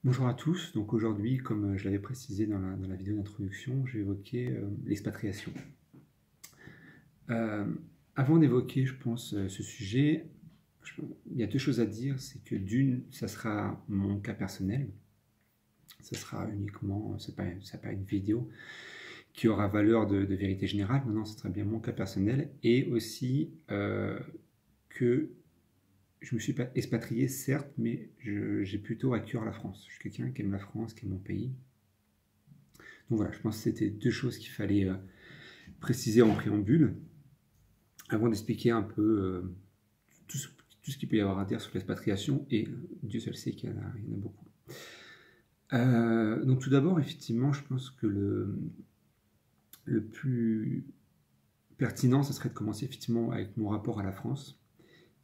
Bonjour à tous, donc aujourd'hui, comme je l'avais précisé dans la vidéo d'introduction, je vais évoquer l'expatriation. Avant d'évoquer, je pense, ce sujet, il y a deux choses à dire, c'est que d'une, ça sera mon cas personnel, ça sera uniquement, c'est pas une vidéo qui aura valeur de vérité générale, non, ce sera bien mon cas personnel, et aussi que je me suis pas expatrié, certes, mais j'ai plutôt à cœur la France. Je suis quelqu'un qui aime la France, qui aime mon pays. Donc voilà, je pense que c'était deux choses qu'il fallait préciser en préambule, avant d'expliquer un peu tout ce qu'il peut y avoir à dire sur l'expatriation, et Dieu seul sait qu'il y en a beaucoup. Donc tout d'abord, effectivement, je pense que le plus pertinent, ce serait de commencer effectivement avec mon rapport à la France,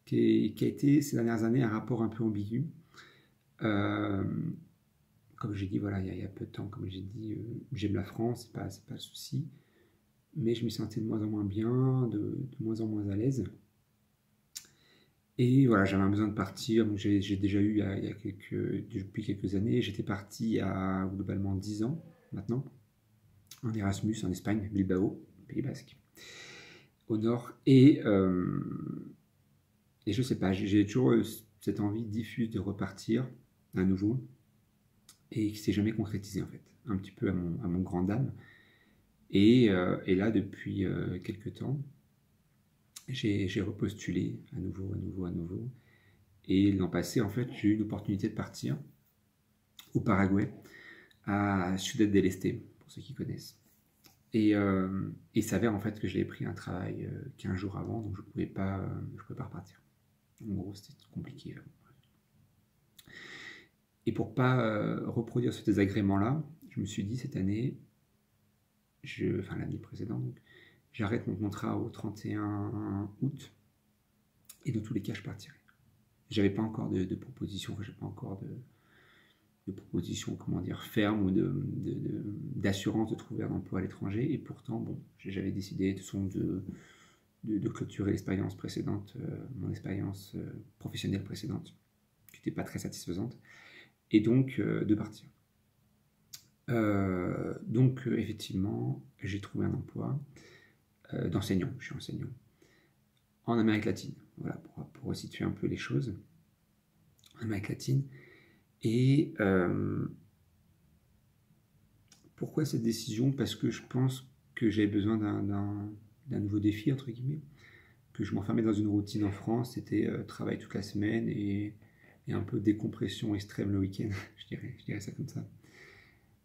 qui a été ces dernières années un rapport un peu ambigu. Comme j'ai dit, voilà, il y a peu de temps, comme j'ai dit, j'aime la France, c'est pas le souci, mais je me sentais de moins en moins bien, de moins en moins à l'aise. Et voilà, j'avais un besoin de partir. Donc j'ai déjà eu depuis quelques années, j'étais parti il y a globalement 10 ans maintenant, en Erasmus en Espagne, Bilbao, Pays Basque, au nord. Et je sais pas, j'ai toujours cette envie diffuse de repartir à nouveau, et qui s'est jamais concrétisé en fait, un petit peu à mon grand dam. Et là, depuis quelques temps, j'ai repostulé à nouveau. Et l'an passé, en fait, j'ai eu l'opportunité de partir au Paraguay, à Ciudad del Este, pour ceux qui connaissent. Et il s'avère en fait que j'avais pris un travail 15 jours avant, donc je pouvais pas repartir. En gros, c'était compliqué. Et pour pas reproduire ce désagrément-là, je me suis dit cette année, enfin l'année précédente, donc, j'arrête mon contrat au 31 août, et dans tous les cas, je partirai. J'avais pas encore de proposition, j'avais pas encore de proposition, comment dire, ferme ou d'assurance de trouver un emploi à l'étranger. Et pourtant, bon, j'avais décidé de clôturer l'expérience précédente, mon expérience professionnelle précédente, qui n'était pas très satisfaisante, et donc de partir. Donc effectivement, j'ai trouvé un emploi d'enseignant, je suis enseignant, en Amérique latine, voilà, pour resituer un peu les choses, en Amérique latine. Et pourquoi cette décision? Parce que je pense que j'avais besoin d'un nouveau défi, entre guillemets, que je m'enfermais dans une routine en France, c'était travail toute la semaine et un peu décompression extrême le week-end, je dirais ça comme ça.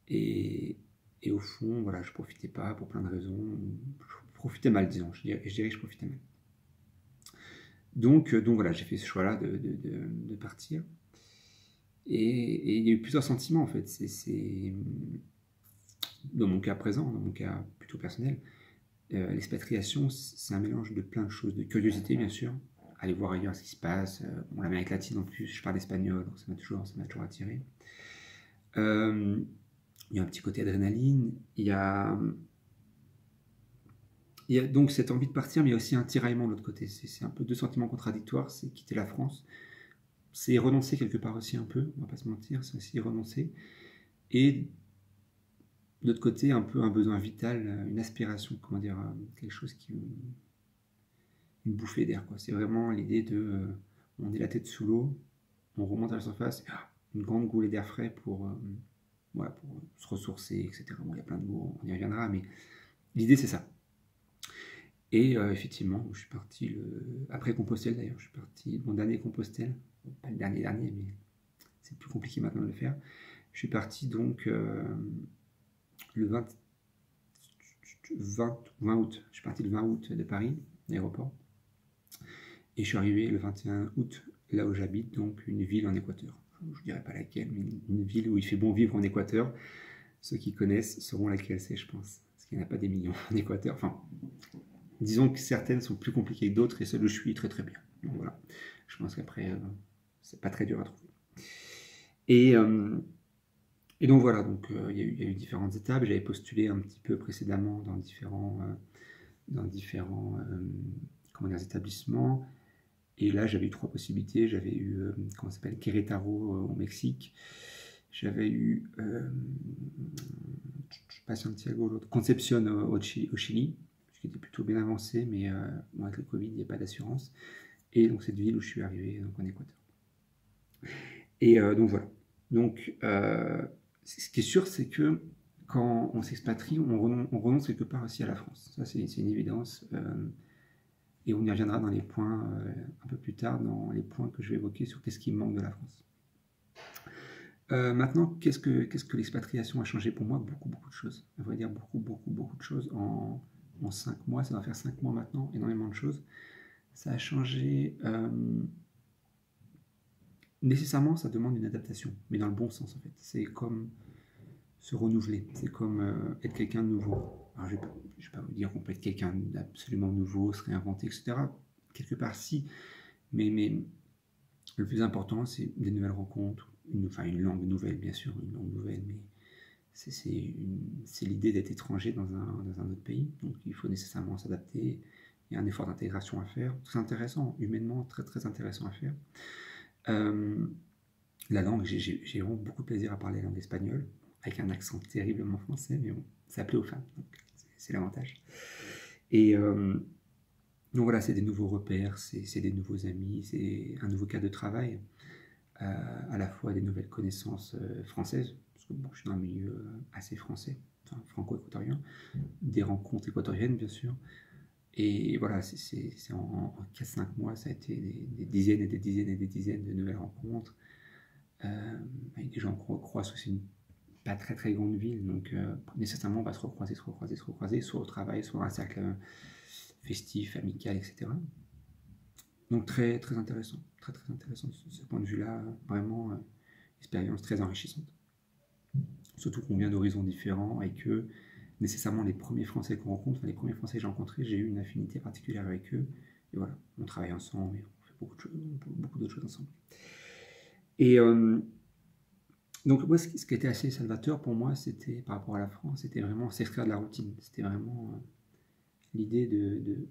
Et au fond, voilà, je profitais pas pour plein de raisons, je profitais mal, disons, je dirais que je profitais mal. Donc voilà, j'ai fait ce choix-là de partir. Et il y a eu plusieurs sentiments en fait. C'est dans mon cas présent, dans mon cas plutôt personnel, l'expatriation, c'est un mélange de plein de choses, de curiosité bien sûr, aller voir ailleurs ce qui se passe. Bon, l'Amérique latine en plus, je parle espagnol, donc ça m'a toujours attiré. Il y a un petit côté adrénaline, il y a donc cette envie de partir, mais il y a aussi un tiraillement de l'autre côté. C'est un peu deux sentiments contradictoires, c'est quitter la France, c'est renoncer quelque part aussi un peu, on va pas se mentir, c'est aussi renoncer. Et de l'autre côté, un peu un besoin vital, une aspiration, comment dire, quelque chose une bouffée d'air, quoi. C'est vraiment l'idée de, on est la tête sous l'eau, on remonte à la surface, une grande goulée d'air frais pour se ressourcer, etc. Bon, il y a plein de mots, on y reviendra, mais l'idée c'est ça. Et effectivement, je suis parti après Compostelle d'ailleurs, je suis parti mon dernier Compostelle, pas le dernier, mais c'est plus compliqué maintenant de le faire. Je suis parti donc le 20 août. Je suis parti le 20 août de Paris, l'aéroport. Et je suis arrivé le 21 août, là où j'habite, donc une ville en Équateur. Je ne dirais pas laquelle, mais une ville où il fait bon vivre en Équateur. Ceux qui connaissent sauront laquelle c'est, je pense. Parce qu'il n'y en a pas des millions en Équateur. Enfin, disons que certaines sont plus compliquées que d'autres, et celle où je suis très très bien. Donc voilà, je pense qu'après, c'est pas très dur à trouver. Et donc voilà, donc il y a eu différentes étapes. J'avais postulé un petit peu précédemment dans différents comment dire, établissements. Et là, j'avais eu trois possibilités. J'avais eu, comment ça s'appelle, Querétaro au Mexique. J'avais eu, pas Santiago, l'autre, Concepción au Chili, qui était plutôt bien avancé, mais bon, avec le Covid, il n'y a pas d'assurance. Et donc cette ville où je suis arrivé, donc en Équateur. Et donc voilà. Donc ce qui est sûr, c'est que quand on s'expatrie, on renonce quelque part aussi à la France. Ça, c'est une évidence. Et on y reviendra dans les points, un peu plus tard, dans les points que je vais évoquer sur qu'est-ce qui me manque de la France. Maintenant, qu'est-ce que l'expatriation a changé pour moi? Beaucoup de choses. À vrai dire, beaucoup de choses. En 5 mois, ça va faire 5 mois maintenant, énormément de choses. Ça a changé. Nécessairement, ça demande une adaptation, mais dans le bon sens en fait. C'est comme se renouveler, c'est comme être quelqu'un de nouveau. Alors, je ne vais pas vous dire qu'on peut être quelqu'un d'absolument nouveau, se réinventer, etc. Quelque part, si. Mais le plus important, c'est des nouvelles rencontres, une langue nouvelle, bien sûr, une langue nouvelle, mais c'est l'idée d'être étranger dans un autre pays. Donc, il faut nécessairement s'adapter. Il y a un effort d'intégration à faire. Très intéressant, humainement, très intéressant à faire. La langue, j'ai vraiment beaucoup de plaisir à parler la langue espagnole, avec un accent terriblement français, mais bon, ça plaît aux femmes, donc c'est l'avantage. Et donc voilà, c'est des nouveaux repères, c'est des nouveaux amis, c'est un nouveau cadre de travail, à la fois des nouvelles connaissances françaises, parce que bon, je suis dans un milieu assez français, enfin, franco-équatorien, des rencontres équatoriennes bien sûr, et voilà, c'est en 4-5 mois, ça a été des dizaines et des dizaines et des dizaines de nouvelles rencontres, avec des gens qu'on croise aussi une pas très grande ville, donc nécessairement on va se recroiser, soit au travail, soit dans un cercle festif, amical, etc. Donc très intéressant, très intéressant de ce point de vue-là, vraiment expérience très enrichissante. Surtout qu'on vient d'horizons différents et que nécessairement les premiers Français qu'on rencontre, enfin les premiers Français que j'ai rencontrés, j'ai eu une affinité particulière avec eux. Et voilà, on travaille ensemble et on fait beaucoup d'autres choses ensemble. Et donc moi, ce qui était assez salvateur pour moi, c'était par rapport à la France, c'était vraiment s'extraire de la routine. C'était vraiment l'idée de...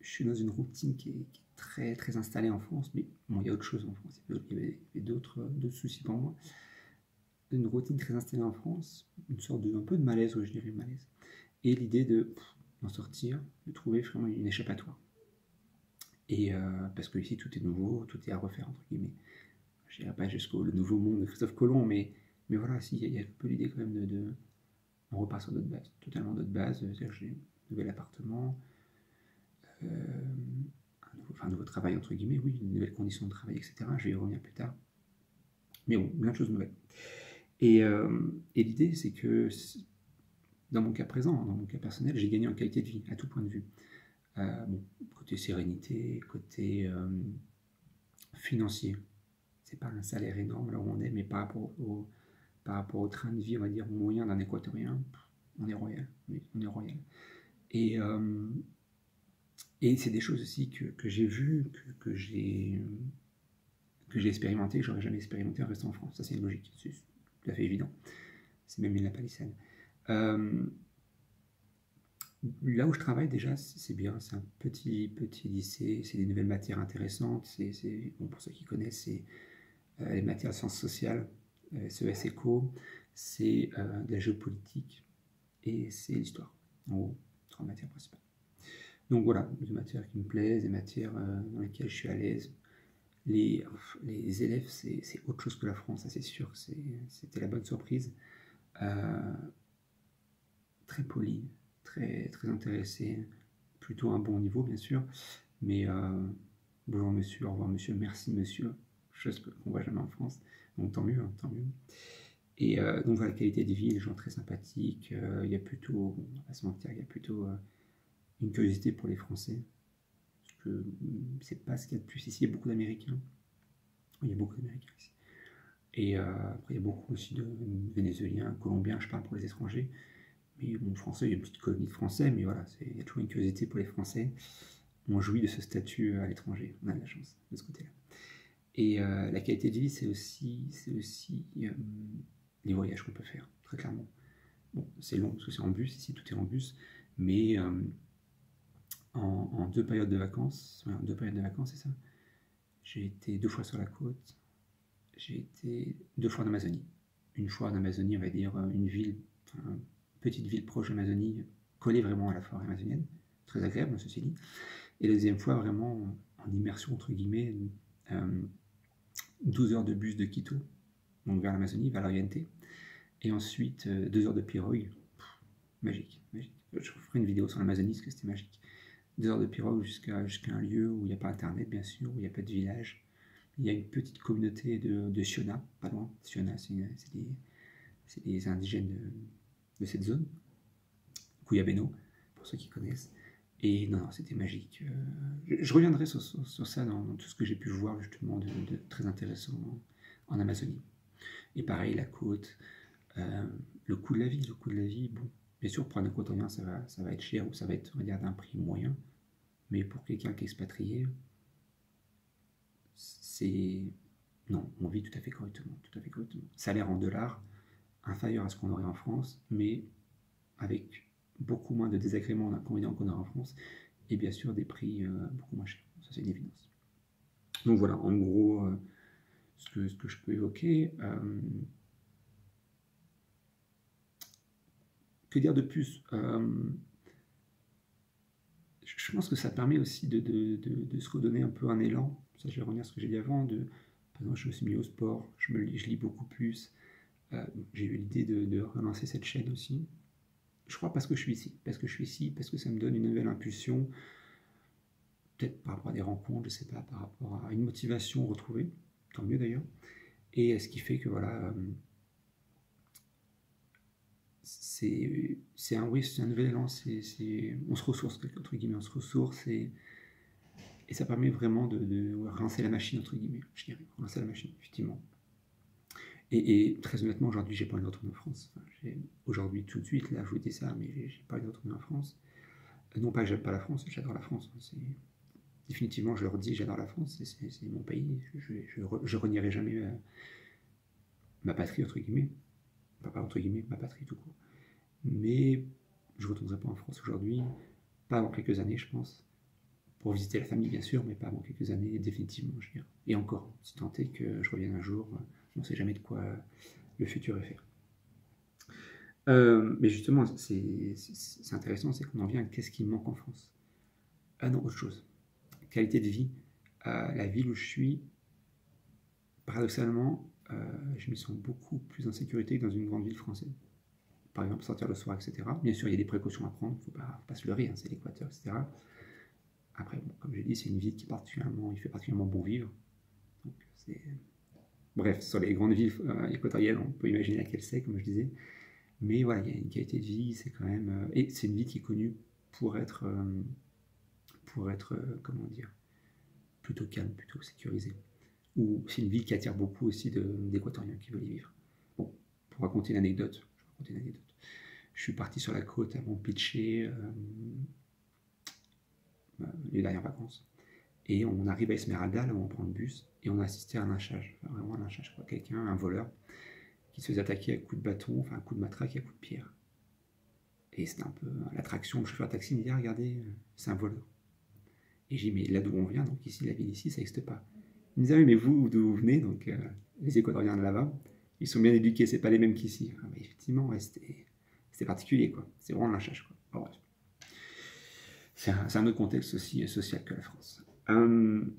Je suis dans une routine qui est très installée en France, mais bon, il y a autre chose en France. Il y avait d'autres soucis pour moi. Une routine très installée en France, une sorte un peu de malaise, je dirais malaise. Et l'idée d'en sortir, de trouver vraiment une échappatoire. Et parce que ici, tout est nouveau, tout est à refaire, entre guillemets. Je n'irai pas jusqu'au nouveau monde de Christophe Colomb, mais voilà, il y a un peu l'idée quand même on repart sur d'autres bases, totalement d'autres bases. C'est-à-dire j'ai un nouvel appartement, un nouveau travail, entre guillemets, oui, une nouvelle condition de travail, etc. Je vais y revenir plus tard. Mais bon, plein de choses nouvelles. Et l'idée, c'est que dans mon cas présent, dans mon cas personnel, j'ai gagné en qualité de vie, à tout point de vue. Bon, côté sérénité, côté financier. C'est pas un salaire énorme là où on est, mais par rapport au train de vie, on va dire, moyen d'un Équatorien, on est royal. Oui, on est royal. Et c'est des choses aussi que j'ai vues, que j'ai expérimenté, que j'aurais jamais expérimenté en restant en France. Ça, c'est une logique, c'est tout à fait évident. C'est même une la palissade. Là où je travaille déjà, c'est bien, c'est un petit lycée, c'est des nouvelles matières intéressantes, bon, pour ceux qui connaissent, c'est les matières de sciences sociales, SES Éco, c'est de la géopolitique et c'est l'histoire, en gros, 3 matières principales. Donc voilà, des matières qui me plaisent, des matières dans lesquelles je suis à l'aise. Les élèves, c'est autre chose que la France, ça c'est sûr, c'était la bonne surprise. Très poli, très intéressé, plutôt un bon niveau bien sûr, mais bonjour monsieur, au revoir monsieur, merci monsieur, chose qu'on voit jamais en France, donc tant mieux, hein, tant mieux. Et donc voilà, la qualité de vie, les gens très sympathiques, il y a plutôt, on va pas se mentir, il y a plutôt une curiosité pour les Français, parce que c'est pas ce qu'il y a de plus ici, il y a beaucoup d'Américains, il y a beaucoup d'Américains ici. Et après il y a beaucoup aussi de Vénézuéliens, Colombiens, je parle pour les étrangers. Mais bon, français, il y a une petite colonie de français, mais voilà, il y a toujours une curiosité pour les Français. On jouit de ce statut à l'étranger, on a de la chance de ce côté-là. Et la qualité de vie, c'est aussi les voyages qu'on peut faire, très clairement. Bon, c'est long parce que c'est en bus, ici tout est en bus, mais en 2 périodes de vacances, c'est ça. J'ai été 2 fois sur la côte, j'ai été 2 fois en Amazonie. Une fois en Amazonie, on va dire une ville, enfin, une petite ville proche de l'Amazonie, collée vraiment à la forêt amazonienne, très agréable, ceci dit. Et la deuxième fois, vraiment en immersion, entre guillemets, 12 heures de bus de Quito, donc vers l'Amazonie, vers l'Oriente, et ensuite 2 heures de pirogue. Magique, magique. Je ferai une vidéo sur l'Amazonie parce que c'était magique. 2 heures de pirogue jusqu'à un lieu où il n'y a pas internet, bien sûr, où il n'y a pas de village. Il y a une petite communauté de Shona, pas loin. Shona, c'est des indigènes de cette zone. Kuyabeno, pour ceux qui connaissent. Et non, c'était magique. Je reviendrai sur ça dans tout ce que j'ai pu voir justement de très intéressant en Amazonie. Et pareil, la côte, le coût de la vie, bon, bien sûr, pour un équatorien, ça va être cher ou ça va être, on va dire, d'un prix moyen. Mais pour quelqu'un qui est expatrié, non, on vit tout à fait correctement, Salaire en dollars, inférieur à ce qu'on aurait en France, mais avec beaucoup moins de désagréments, d'inconvénients qu'on aurait en France, et bien sûr des prix beaucoup moins chers. Ça, c'est une évidence. Donc voilà, en gros, ce que je peux évoquer. Que dire de plus? Je pense que ça permet aussi de se redonner un peu un élan. Ça, je vais revenir à ce que j'ai dit avant. Par exemple, je me suis mis au sport, je lis beaucoup plus. J'ai eu l'idée de relancer cette chaîne aussi. Je crois parce que je suis ici, parce que ça me donne une nouvelle impulsion, peut-être par rapport à des rencontres, je sais pas, par rapport à une motivation retrouvée, tant mieux d'ailleurs. Et ce qui fait que voilà, c'est un nouvel élan, on se ressource, entre guillemets, et ça permet vraiment de relancer la machine, entre guillemets, je dirais, relancer la machine, effectivement. Et très honnêtement, aujourd'hui, j'ai pas envie de retourner en France. Enfin, aujourd'hui, tout de suite, là, je vous dis ça, mais j'ai pas envie de retourner en France. Non pas que j'aime pas la France, j'adore la France. Définitivement, je leur dis, j'adore la France, c'est mon pays. Je renierai jamais ma patrie, entre guillemets. Enfin, pas entre guillemets, ma patrie tout court. Mais je ne retournerai pas en France aujourd'hui, pas avant quelques années, je pense. Pour visiter la famille, bien sûr, mais pas avant quelques années, définitivement, je dirais. Et encore, si tant est que je revienne un jour, on ne sait jamais de quoi le futur est fait. Mais justement, c'est intéressant, c'est qu'on en vient à qu'est-ce qui manque en France. Ah non, autre chose. Qualité de vie. La ville où je suis, paradoxalement, je me sens beaucoup plus en sécurité que dans une grande ville française. Par exemple, sortir le soir, etc. Bien sûr, il y a des précautions à prendre, il ne faut pas se leurrer, hein, c'est l'Équateur, etc. Après, bon, comme j'ai dit, c'est une ville qui il fait particulièrement bon vivre. Donc, bref, sur les grandes villes équatoriennes, on peut imaginer laquelle c'est, comme je disais. Mais voilà, il y a une qualité de vie, c'est quand même... et c'est une ville qui est connue pour être comment dire, plutôt calme, plutôt sécurisée. Ou c'est une ville qui attire beaucoup aussi d'Équatoriens qui veulent y vivre. Bon, pour raconter une anecdote, je suis parti sur la côte à Mompiche les dernières vacances. Et on arrive à Esmeralda, là où on prend le bus, et on a assisté à un lynchage. Enfin, vraiment un lynchage, quoi. Quelqu'un, un voleur, qui se faisait attaquer à coups de bâton, enfin à coups de matraque et à coups de pierre. Et c'était un peu l'attraction. Le chauffeur de taxi me dit, ah, regardez, c'est un voleur. Et j'ai dit, mais là d'où on vient, donc ici, la ville ici, ça n'existe pas. Il me disait, ah oui, mais vous, d'où vous venez, donc les Équatoriens de là-bas, ils sont bien éduqués, c'est pas les mêmes qu'ici. Ah, mais effectivement, ouais, c'était particulier, quoi. C'est vraiment un lynchage, quoi. Bon, bref. C'est un autre contexte aussi social que la France. Tout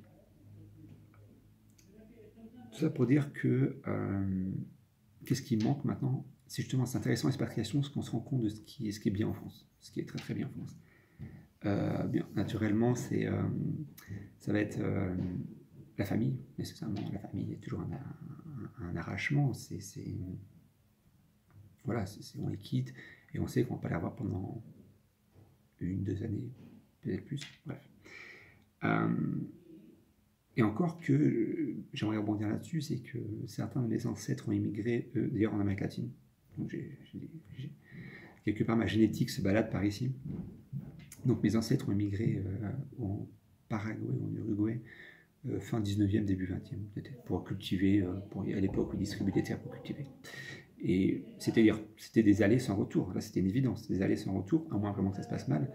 ça pour dire que qu'est-ce qui manque maintenant? C'est justement, c'est intéressant l'expatriation, parce qu'on se rend compte de ce qui est bien en France, ce qui est très très bien en France. Bien, naturellement, ça va être la famille, nécessairement. La famille est toujours un arrachement. Voilà, on les quitte et on sait qu'on va pas les revoir pendant 1-2 années, peut-être plus. Bref. Et encore que j'aimerais rebondir là-dessus, c'est que certains de mes ancêtres ont immigré, d'ailleurs en Amérique latine. Donc quelque part ma génétique se balade par ici. Donc mes ancêtres ont immigré en Paraguay, en Uruguay, fin 19e, début 20e, peut-être, pour cultiver, à l'époque où ils distribuaient des terres pour cultiver. Et c'était des allées sans retour. Là, c'était une évidence, des allées sans retour, à moins vraiment que ça se passe mal.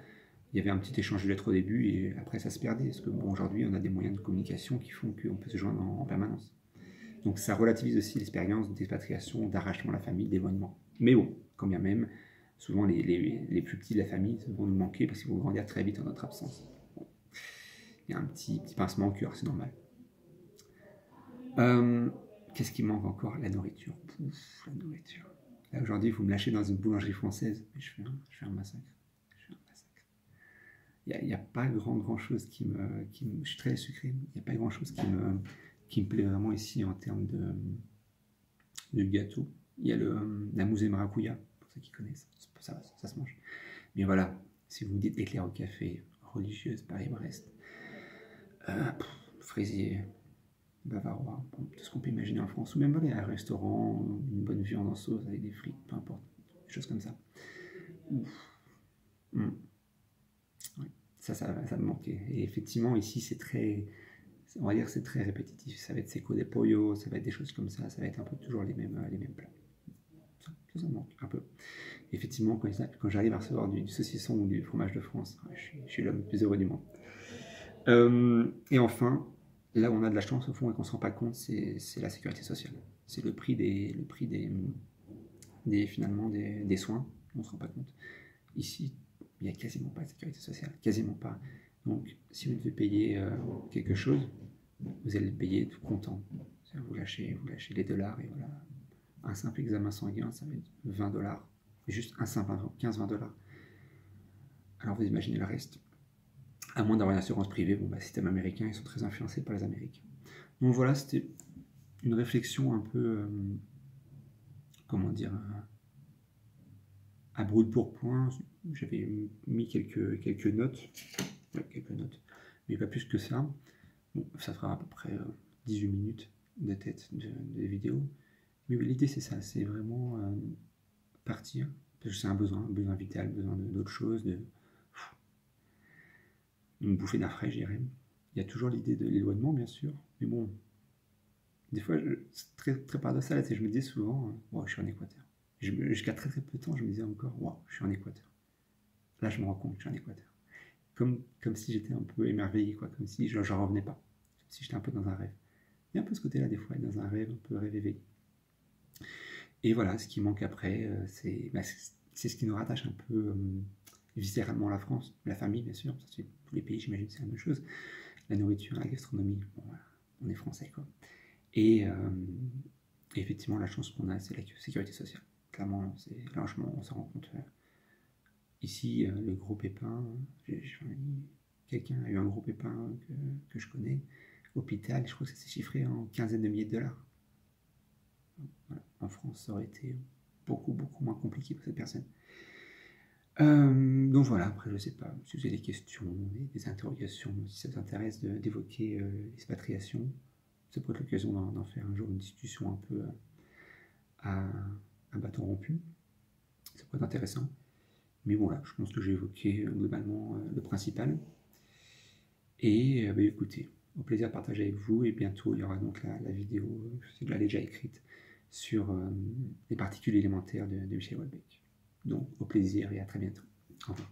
Il y avait un petit échange de lettres au début et après ça se perdait. Parce que bon, aujourd'hui, on a des moyens de communication qui font qu'on peut se joindre en permanence. Donc ça relativise aussi l'expérience d'expatriation, d'arrachement de la famille, d'éloignement. Mais bon, quand bien même, souvent les plus petits de la famille vont nous manquer parce qu'ils vont grandir très vite en notre absence. Bon. Il y a un petit pincement au cœur, c'est normal. Qu'est-ce qui manque encore? La nourriture. Pouf, la nourriture. Là, aujourd'hui, vous me lâchez dans une boulangerie française, mais je fais un massacre. Il n'y a pas grand chose qui me... Je suis très sucré. Il n'y a pas grand chose qui me plaît vraiment ici en termes de gâteau. Il y a la mousse de maracouya, pour ceux qui connaissent. Ça se mange. Mais voilà, si vous me dites éclair au café, religieuse, Paris-Brest, fraisier, bavarois, tout ce qu'on peut imaginer en France, ou même aller à un restaurant, une bonne viande en sauce avec des frites, peu importe, des choses comme ça. Ouf. Ouais, ça me manquait. Et effectivement, ici, c'est très, on va dire, c'est très répétitif. Ça va être seco de pollo, ça va être des choses comme ça va être un peu toujours les mêmes plats. Ça me manque un peu. Effectivement, quand j'arrive à recevoir du saucisson ou du fromage de France, je suis l'homme le plus heureux du monde. Et enfin, là où on a de la chance au fond et qu'on ne se rend pas compte, c'est la sécurité sociale. C'est le prix finalement des soins, on ne se rend pas compte. Ici, il n'y a quasiment pas de sécurité sociale, quasiment pas. Donc, si vous devez payer quelque chose, vous allez le payer tout content. Vous lâchez les dollars et voilà. Un simple examen sanguin, ça va être 20 dollars. Juste un simple 15-20 dollars. Alors vous imaginez le reste. À moins d'avoir une assurance privée, bon, système américain, ils sont très influencés par les Américains. Donc voilà, c'était une réflexion un peu, comment dire, à brûle-pourpoint. J'avais mis quelques notes, mais pas plus que ça. Bon, ça fera à peu près 18 minutes de tête de vidéo. Mais l'idée c'est ça, c'est vraiment partir, parce que c'est un besoin vital, besoin d'autre chose, de me bouffer d'air frais, je dirais. Il y a toujours l'idée de l'éloignement, bien sûr, mais bon, des fois, c'est très, très paradoxal, je me disais souvent, je suis en Équateur. Jusqu'à très très peu de temps, je me disais encore, je suis en Équateur. Là, je me rends compte que je suis en Équateur. Comme si j'étais un peu émerveillé, quoi, comme si je n'en revenais pas, comme si j'étais un peu dans un rêve. Il y a un peu ce côté-là, des fois, être dans un rêve, un peu rêve éveillé. Et voilà, ce qui manque après, c'est ce qui nous rattache un peu viscéralement à la France, la famille, bien sûr, parce que tous les pays, j'imagine, c'est la même chose. La nourriture, la gastronomie, bon, voilà, on est français, quoi. Et effectivement, la chance qu'on a, c'est la sécurité sociale. Clairement, largement, on s'en rend compte. Ici, le gros pépin, quelqu'un a eu un gros pépin que je connais, hôpital, je crois que ça s'est chiffré en quinzaine de milliers de dollars. Voilà. En France, ça aurait été beaucoup moins compliqué pour cette personne. Donc voilà, après je sais pas si vous avez des questions, des interrogations, si ça vous intéresse d'évoquer l'expatriation, ça pourrait être l'occasion d'en faire un jour une discussion un peu à bâton rompu, ça pourrait être intéressant. Mais voilà, je pense que j'ai évoqué globalement le principal. Et écoutez, au plaisir de partager avec vous, et bientôt il y aura donc la vidéo, je sais que je l'ai déjà écrite, sur les particules élémentaires de Michel Houellebecq. Donc au plaisir et à très bientôt. Au revoir.